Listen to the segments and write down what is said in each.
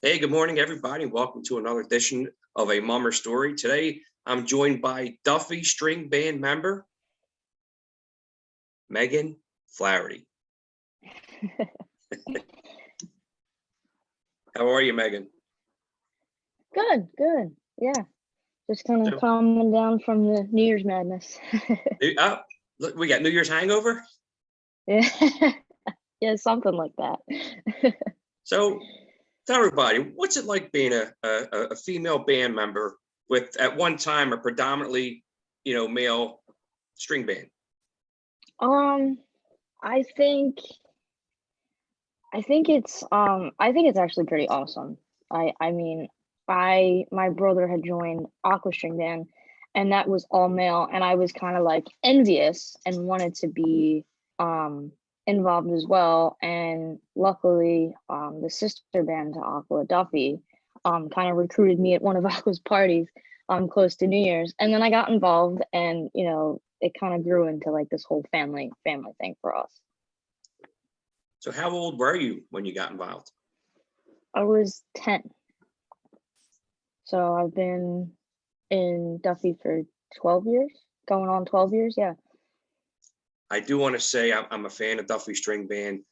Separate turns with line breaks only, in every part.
Hey, good morning, everybody. Welcome to another edition of A Mummer Story. Today, I'm joined by Duffy StringBand member, Megan Flaherty. How are you, Megan?
Good. Yeah. Just kind of
So,
calming down from the New Year's madness.
look, we got New Year's hangover.
Yeah. Yeah, something like that.
So, tell everybody, what's it like being a female band member with, at one time, a predominantly, male string band?
I think it's actually pretty awesome. I mean, my brother had joined Aqua String Band and that was all male, and I was kind of like envious and wanted to be involved as well. And luckily, the sister band to Aqua, Duffy, kind of recruited me at one of Aqua's parties close to New Year's. And then I got involved, and it kind of grew into like this whole family thing for us.
So, how old were you when you got involved?
I was 10. So I've been in Duffy for 12 years, going on 12 years. Yeah.
I do want to say I'm a fan of Duffy String Band,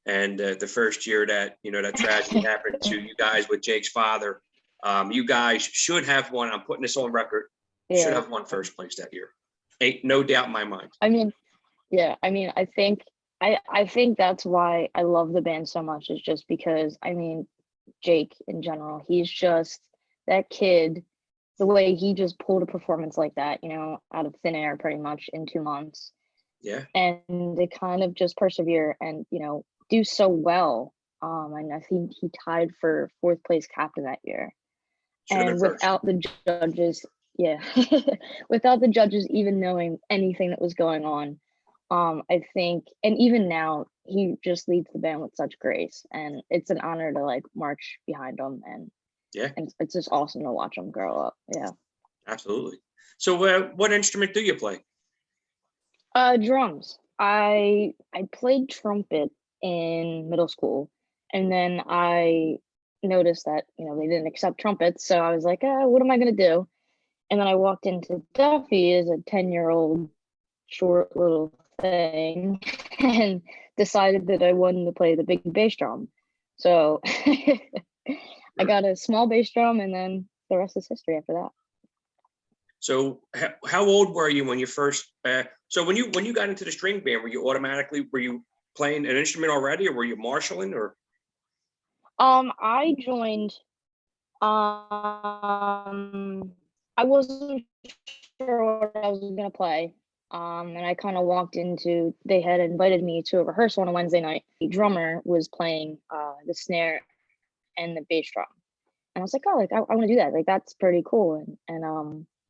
and the first year that that tragedy happened to you guys with Jake's father, you guys should have won. I'm putting this on record. Should
Yeah.
have won first place that year. Ain't no doubt in my mind.
I mean, yeah, I think that's why I love the band so much, is just because Jake in general, he's just that kid, the way he just pulled a performance like that, out of thin air pretty much in 2 months.
Yeah.
And they kind of just persevere and, do so well. And I think he tied for fourth place captain that year.
Should have been
And
first.
without the judges, yeah, without the judges even knowing anything that was going on, I think, and even now, he just leads the band with such grace, and it's an honor to like march behind him, and
Yeah,
it's just awesome to watch him grow up. Yeah.
absolutely. So, what instrument do you play?
Drums. I played trumpet in middle school, and then I noticed that they didn't accept trumpets, so I was like, what am I gonna do? And then I walked into Duffy as a 10-year-old short little thing and decided that I wanted to play the big bass drum. So I got a small bass drum, and then the rest is history after that.
So, how old were you when you first? So, when you got into the string band, were you playing an instrument already, or were you marshalling, or?
I joined. I wasn't sure what I was gonna play. And I kind of walked into. They had invited me to a rehearsal on a Wednesday night. The drummer was playing the snare and the bass drum, and I was like, oh, like I want to do that. Like that's pretty cool. And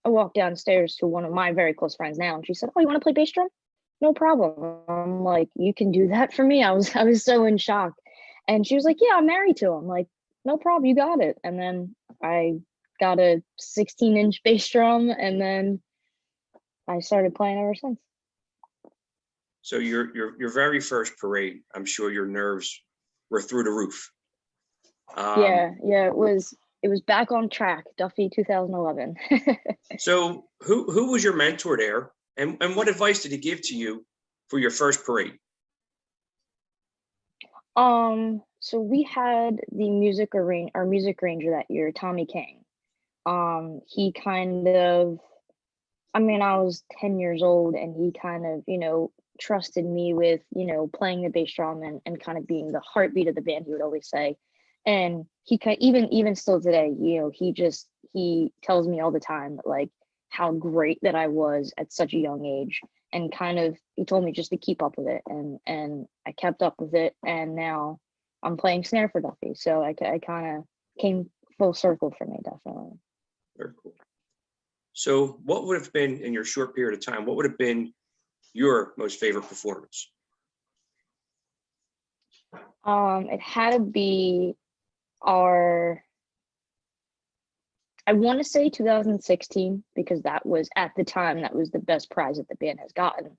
I walked downstairs to one of my very close friends now, and she said, oh, you want to play bass drum? No problem. I'm like, you can do that for me? I was so in shock. And she was like, yeah, I'm married to him. Like, no problem, you got it. And then I got a 16-inch bass drum, and then I started playing ever since.
So your very first parade, I'm sure your nerves were through the roof.
Yeah, it was back on track, Duffy 2011.
So who was your mentor there, and what advice did he give to you for your first parade?
So we had the our music ranger that year, Tommy King. He kind of, I was 10 years old, and he kind of, trusted me with, playing the bass drum and kind of being the heartbeat of the band, he would always say. And he even still today, he tells me all the time, like, how great that I was at such a young age, and kind of he told me just to keep up with it, and I kept up with it, and now I'm playing snare for Duffy, so I kind of came full circle for me, definitely.
Very cool. So what would have been, in your short period of time, what would have been your most favorite performance?
It had to be our, I want to say 2016, because that was, at the time, that was the best prize that the band has gotten.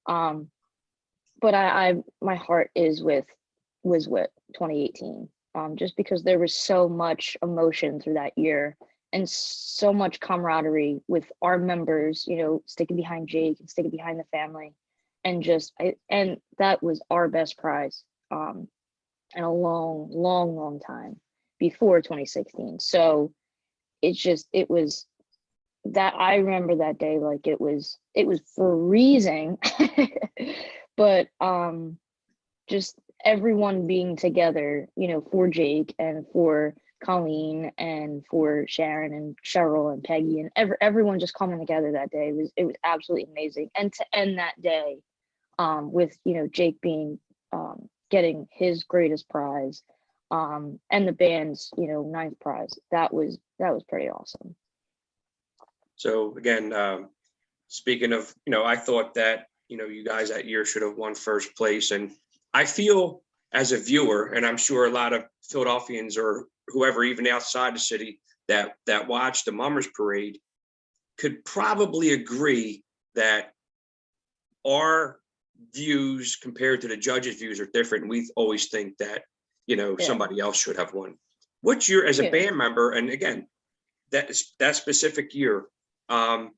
But my heart was with 2018. just because there was so much emotion through that year and so much camaraderie with our members, sticking behind Jake and sticking behind the family. And that was our best prize in a long, long, long time before 2016. So it was that I remember that day like it was freezing, but just everyone being together, for Jake and for Colleen and for Sharon and Cheryl and Peggy and everyone just coming together that day was absolutely amazing. And to end that day with Jake being getting his greatest prize and the band's ninth prize, that was pretty awesome.
So again, speaking of, I thought that, you guys that year should have won first place. And I feel as a viewer, and I'm sure a lot of Philadelphians or whoever, even outside the city that watched the Mummers Parade could probably agree that our views compared to the judges' views are different. And we always think that, somebody else should have won. What's your, as a band member, and again, that specific year, do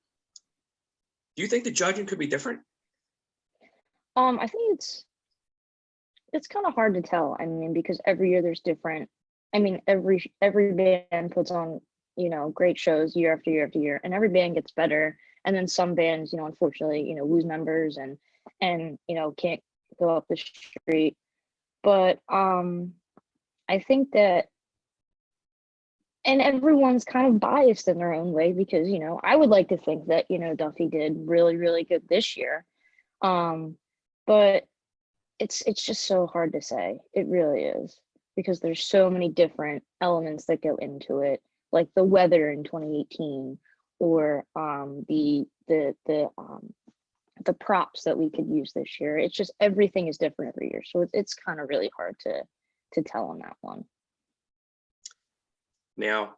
you think the judging could be different?
I think it's kind of hard to tell. I mean, because every year there's different. I mean, every band puts on, great shows year after year after year, and every band gets better. And then some bands, unfortunately, lose members and can't go up the street. But I think that, and everyone's kind of biased in their own way because, I would like to think that, Duffy did really, really good this year. But it's just so hard to say. It really is, because there's so many different elements that go into it, like the weather in 2018 or the props that we could use this year. It's just everything is different every year. So it's kind of really hard to tell on that one.
Now,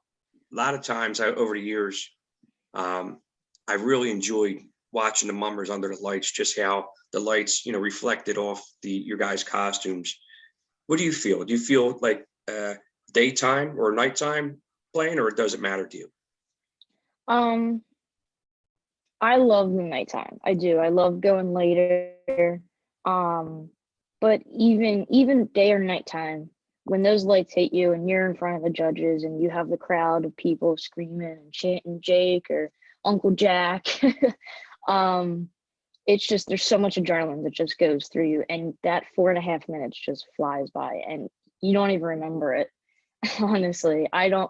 a lot of times over the years, I really enjoyed watching the Mummers under the lights, just how the lights, reflected off your guys' costumes. What do you feel? Do you feel like daytime or nighttime playing, or does it matter to you?
I love the nighttime. I do. I love going later. But even day or nighttime, when those lights hit you and you're in front of the judges and you have the crowd of people screaming and chanting Jake or Uncle Jack, it's just, there's so much adrenaline that just goes through you, and that 4.5 minutes just flies by and you don't even remember it. Honestly, I don't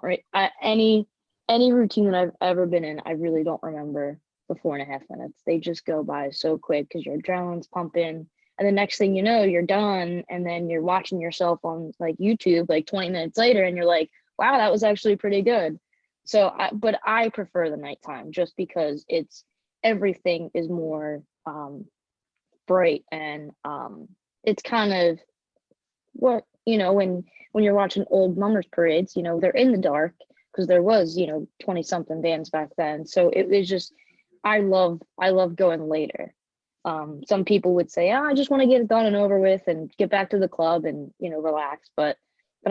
any routine that I've ever been in, I really don't remember the 4.5 minutes. They just go by so quick because your adrenaline's pumping, and the next thing you know, you're done, and then you're watching yourself on like YouTube like 20 minutes later, and you're like, wow, that was actually pretty good. So, but I prefer the nighttime just because everything is more bright, and it's kind of what, when you're watching old Mummers parades, they're in the dark because there was 20 something bands back then. So it was just, I love going later. Some people would say, I just want to get it done and over with and get back to the club and relax, but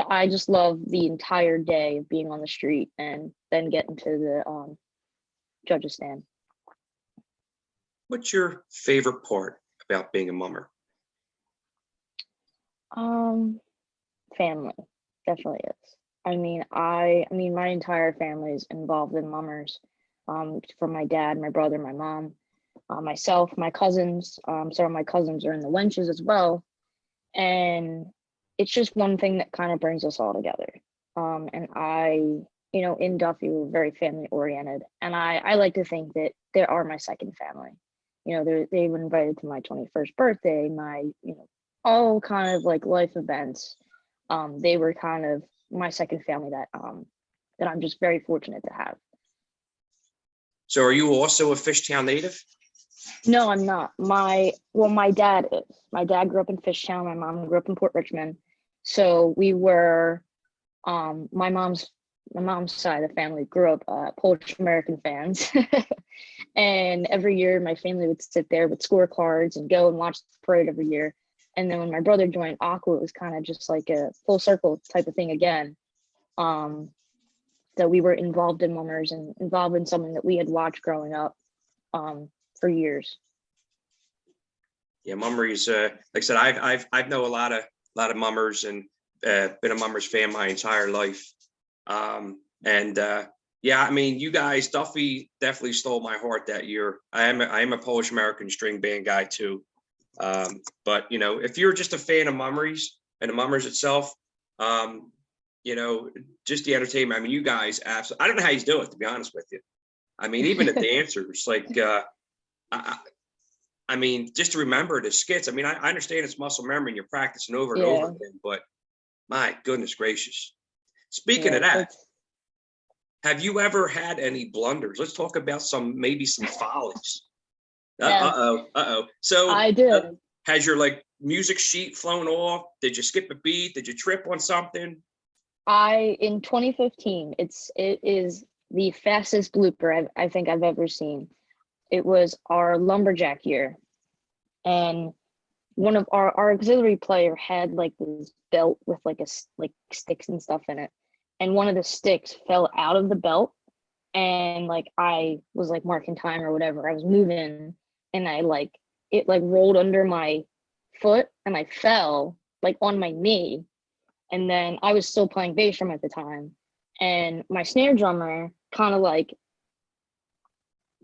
I just love the entire day of being on the street and then getting to the judges stand.
What's your favorite part about being a Mummer?
Family, definitely is. I mean, my entire family is involved in Mummers. From my dad, my brother, my mom, myself, my cousins. So my cousins are in the Wenches as well, and it's just one thing that kind of brings us all together. And in Duffy, we're very family oriented, and I like to think that they are my second family. They were invited to my 21st birthday, my, all kind of like life events. They were kind of my second family that I'm just very fortunate to have.
So are you also a Fishtown native?
No, I'm not. My dad is. My dad grew up in Fishtown. My mom grew up in Port Richmond. So we were, my mom's side of the family grew up Polish American fans. And every year my family would sit there with scorecards and go and watch the parade every year. And then when my brother joined Aqua, it was kind of just like a full circle type of thing again. That we were involved in mummers and involved in something that we had watched growing up for years.
Yeah, mummers. Like I said, I've know a lot of mummers and been a mummers fan my entire life. Yeah, I mean, you guys, Duffy definitely stole my heart that year. I am a Polish American string band guy too. But you know, if you're just a fan of mummers and the mummers itself, you know, just the entertainment. I mean, you guys absolutely. I don't know how you do it, to be honest with you. I mean, even the dancers, like, I mean, just to remember the skits. I mean, I understand it's muscle memory and you're practicing over and over again, but my goodness gracious. Speaking of that, have you ever had any blunders? Let's talk about maybe some follies. Uh-oh. So
I did.
Has your like music sheet flown off? Did you skip a beat? Did you trip on something?
In 2015, it is the fastest blooper I think I've ever seen. It was our lumberjack year, and one of our auxiliary player had like this belt with like sticks and stuff in it, and one of the sticks fell out of the belt, and like I was like marking time or whatever. I was moving, and it rolled under my foot, and I fell like on my knee. And then I was still playing bass drum at the time, and my snare drummer kind of like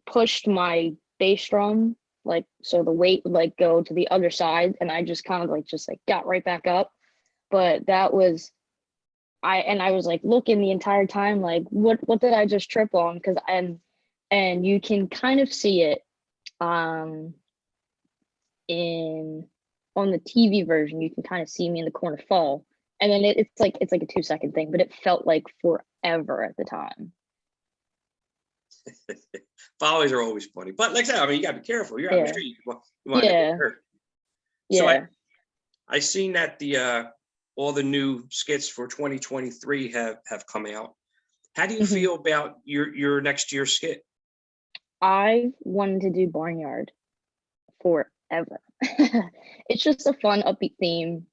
pushed my bass drum, like so the weight would like go to the other side, and I just kind of like got right back up. But that was I was like looking the entire time like what did I just trip on? Because and you can kind of see it in on the TV version. You can kind of see me in the corner fall. And then it's like a 2-second thing, but it felt like forever at the time.
Follies are always funny, but like I said, I mean, you gotta be careful. You're out in the street. You want to get hurt. So I seen that the all the new skits for 2023 have come out. How do you feel about your next year's skit?
I wanted to do Barnyard forever. It's just a fun, upbeat theme.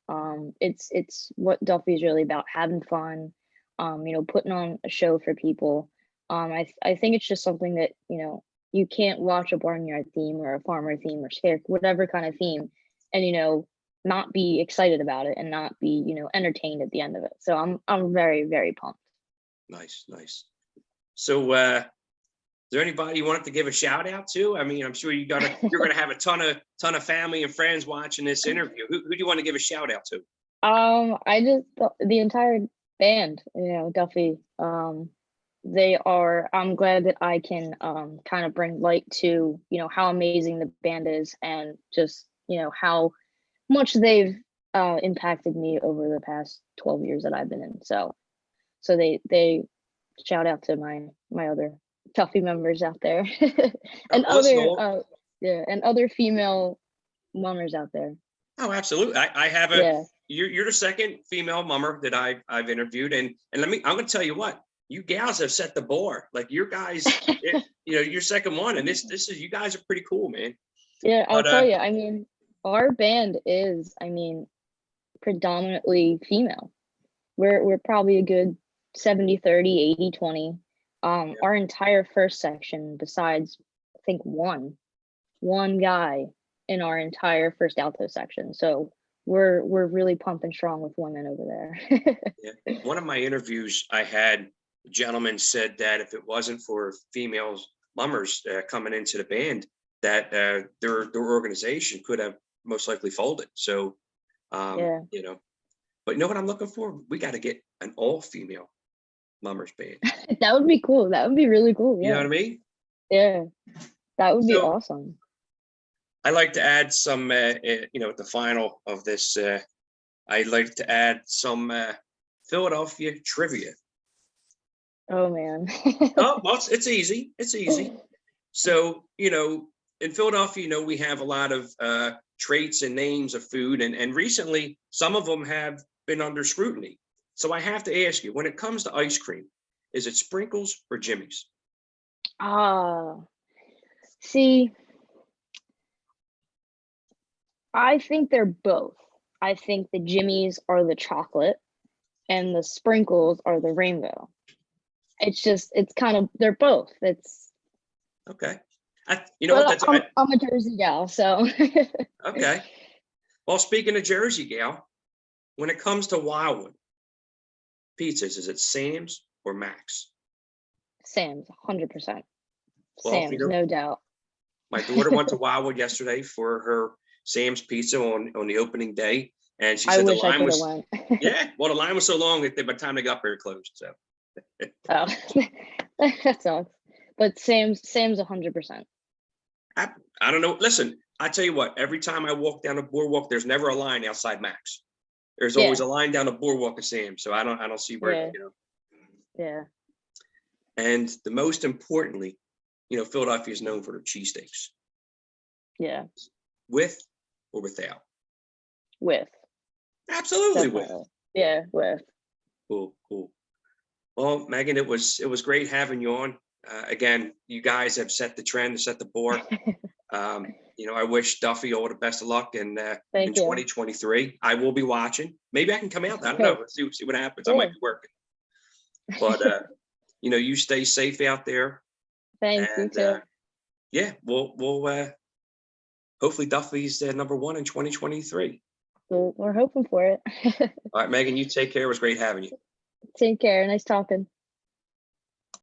It's what Duffy's really about, having fun, putting on a show for people. I think it's just something that, you can't watch a barnyard theme or a farmer theme or scare, whatever kind of theme, and not be excited about it and not be, entertained at the end of it. So I'm very, very pumped.
Nice. So is there anybody you wanted to give a shout out to? I mean, I'm sure you're gonna have a ton of family and friends watching this interview. Who do you want to give a shout out to?
I just the entire band, Duffy. I'm glad that I can kind of bring light to, how amazing the band is, and just, how much they've impacted me over the past 12 years that I've been in. So they shout out to my other Duffy members out there and other female mummers out there.
Oh, absolutely. I have you're the second female mummer that I've interviewed, and I'm gonna tell you what, you gals have set the bar. Like your guys, you're second one, and this is, you guys are pretty cool, man.
Yeah, I'll tell you. I mean, our band is, predominantly female. We're probably a good 70-30, 80-20. Our entire first section, besides I think one guy in our entire first alto section. So we're really pumping strong with women over there.
One of my interviews I had, a gentleman said that if it wasn't for females mummers coming into the band, that their organization could have most likely folded. So but you know what I'm looking for? We got to get an all-female mummers band.
That would be cool. That would be really cool. Yeah.
You know what I mean?
Yeah, that would be awesome.
I like to add some, at the final of this, I'd like to add some Philadelphia trivia.
Oh man.
Well, it's easy. It's easy. So, in Philadelphia, we have a lot of traits and names of food, and recently some of them have been under scrutiny. So I have to ask you, when it comes to ice cream, is it Sprinkles or Jimmy's?
See, I think they're both. I think the Jimmies are the chocolate and the sprinkles are the rainbow. It's kind of, they're both. It's,
Okay. You know what?
but I'm a Jersey gal, so.
Okay. Well, speaking of Jersey gal, when it comes to Wildwood pizzas, is it Sam's or Max?
Sam's, 100%.
Well,
Sam's, no doubt.
my daughter went to Wildwood yesterday for her Sam's pizza on the opening day, and she
I
said the
wish I
line
could have
was
went.
yeah. Well, the line was so long that by the time they got there, it closed. So
Oh, that sucks. But Sam's 100%.
I don't know. Listen, I tell you what. Every time I walk down the boardwalk, there's never a line outside Max. There's always
Yeah.
a line down the boardwalk of Sam's. So I don't see where
Yeah.
you know.
Yeah.
And the most importantly, you know, Philadelphia is known for their cheesesteaks,
Yeah.
with or without.
With.
Absolutely with.
Definitely. Yeah, with.
Cool, cool. Well, Megan, it was great having you on. Again, you guys have set the trend, set the bar. You know, I wish Duffy all the best of luck in
Thank you.
2023. I will be watching. Maybe I can come out. I don't know. Let's see what happens. I
Yeah.
might be working. But you know, you stay safe out there.
Thanks, you
And
too.
yeah, we'll hopefully Duffy's #1 in 2023.
We're hoping for it.
All right, Megan, you take care. It was great having you.
Take care. Nice talking.